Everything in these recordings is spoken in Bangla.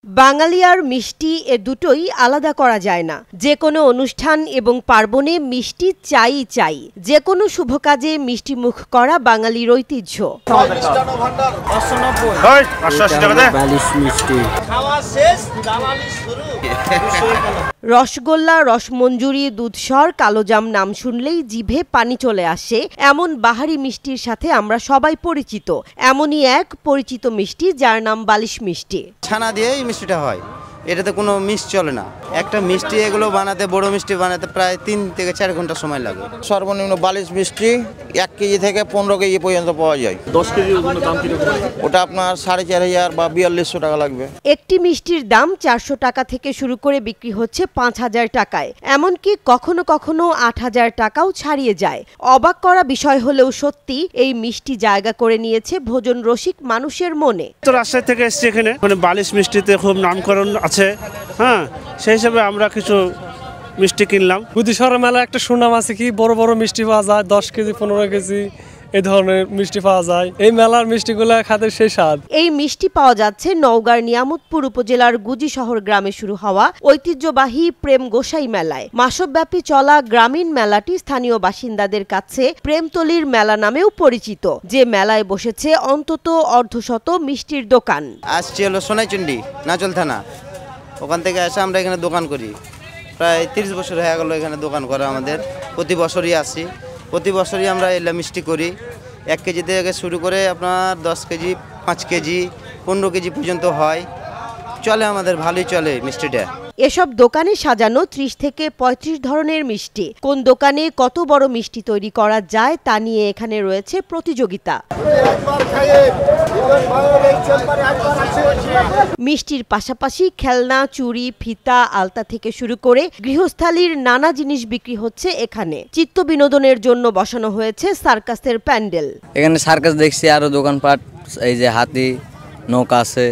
বাঙালি আর মিষ্টি এ দুটোই আলাদা করা যায় না। যে কোনো অনুষ্ঠান এবং পার্বণে মিষ্টি চাই চাই। যে কোনো শুভ কাজে মিষ্টি মুখ করা বাঙালির ঐতিহ্য। রসগোল্লা, রসমঞ্জুরি, দুধসর, কালোজাম নাম শুনলেই জিভে পানি চলে আসে। এমন বাহারি মিষ্টির সাথে আমরা সবাই পরিচিত। এমনই এক পরিচিত মিষ্টি যার নাম বালিশ মিষ্টি। ছানা দিয়ে এই মিষ্টিটা হয়, এটাতে কোনো মিক্স চলে না। একটা মিষ্টি এগুলো বানাতে, বড় মিষ্টি বানাতে প্রায় 3 থেকে 4 ঘন্টা সময় লাগে। সর্বনিম্ন বালিশ মিষ্টি 1 কেজি থেকে 15 কেজি পর্যন্ত পাওয়া যায়। 10 কেজি দাম কিরকম? ওটা আপনার 4500 বা 4200 টাকা লাগবে। একটি মিষ্টির দাম 400 টাকা থেকে শুরু করে বিক্রি হচ্ছে 5000 টাকায়, এমনকি কখনো কখনো 8000 টাকাও ছাড়িয়ে যায়। অবাক করা বিষয় হলেও সত্যি এই মিষ্টি জায়গা করে নিয়েছে ভোজন রসিক মানুষের মনে। তো রাজশাহী থেকে এসেছি এখানে, বালিশ মিষ্টিতে খুব নামকরণ আছে। হ্যাঁ, সেই হিসাবে আমরা কিছু মিষ্টি কিনলাম। বুদ্ধিশ্বরের মেলা একটা সুনাম আছে, কি বড় বড় মিষ্টি পাওয়া যায়, 10 কেজি 15 কেজি এই ধরনের মিষ্টি পাওয়া যায়। এই মেলার মিষ্টিগুলো খাতে সেই স্বাদ। এই মিষ্টি পাওয়া যাচ্ছে নওগাঁর নিয়ামতপুর উপজেলার গুজি শহর গ্রামে শুরু হওয়া ঐতিহ্যবাহী প্রেম গোসাই মেলায়। মাসব্যাপী চলা গ্রামীণ মেলাটি স্থানীয় বাসিন্দাদের কাছে প্রেমতলির মেলা নামেও পরিচিত। যে মেলায় বসেছে অন্তত অর্ধশত মিষ্টির দোকান। আসছি হলো সোনাইচন্ডী, নাচল থানা, ওখান থেকে এসে আমরা এখানে দোকান করি। প্রায় 30 বছর হয়ে গেল এখানে দোকান করা আমাদের। প্রতি বছরই আসি, প্রতি বছরই আমরা এলা মিষ্টি করি। 1 কেজি থেকে শুরু করে আপনার 10 কেজি, 5 কেজি, 15 কেজি পর্যন্ত হয়। চলে আমাদের, ভালোই চলে মিষ্টিটা। এসব দোকানে সাজানো 30 থেকে 35 ধরনের মিষ্টি। কোন দোকানে কত বড় মিষ্টি তৈরি করা যায় তা নিয়ে এখানে রয়েছে প্রতিযোগিতা। মিষ্টির পাশাপাশি খেলনা, চুড়ি, ফিতা, আলতা থেকে শুরু করে গৃহস্থালির নানা জিনিস বিক্রি হচ্ছে এখানে। চিত্ত বিনোদনের জন্য বসানো হয়েছে সার্কাসের প্যান্ডেল। এখানে সার্কাস দেখছি, আরো দোকানপাট, এই যে হাতি, নৌকা আছে,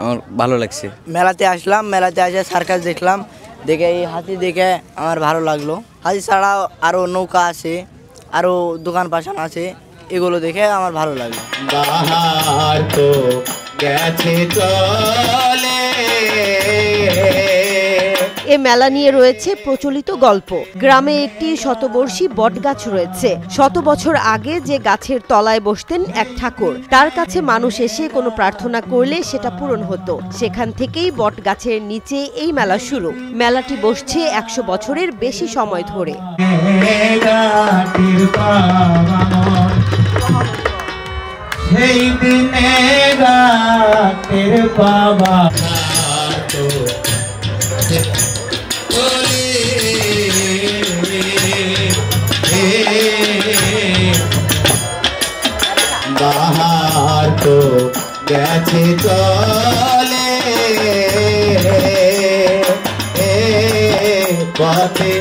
আমার ভালো লাগছে। মেলাতে আসলাম, মেলাতে এসে সার্কাস দেখলাম, দেখে এই হাতি দেখে আমার ভালো লাগলো। হাতি ছাড়াও আরো নৌকা আছে, আরো দোকান পাশান আছে, এগুলো দেখে আমার ভালো লাগলো। বাহার তো গেছে চলে। এ মেলা নিয়ে রয়েছে প্রচলিত গল্প। গ্রামে একটি শতবর্ষী বটগাছ রয়েছে। 100 বছর আগে যে গাছের তলায় বসতেন এক ঠাকুর, তার কাছে মানুষ এসে কোনো প্রার্থনা করলে সেটা পূরণ হতো। সেখান থেকেই বটগাছের নিচে এই মেলা শুরু। মেলাটি বসছে 100 বছরের বেশি সময় ধরে। বাহার তো গেছে চলে পথে।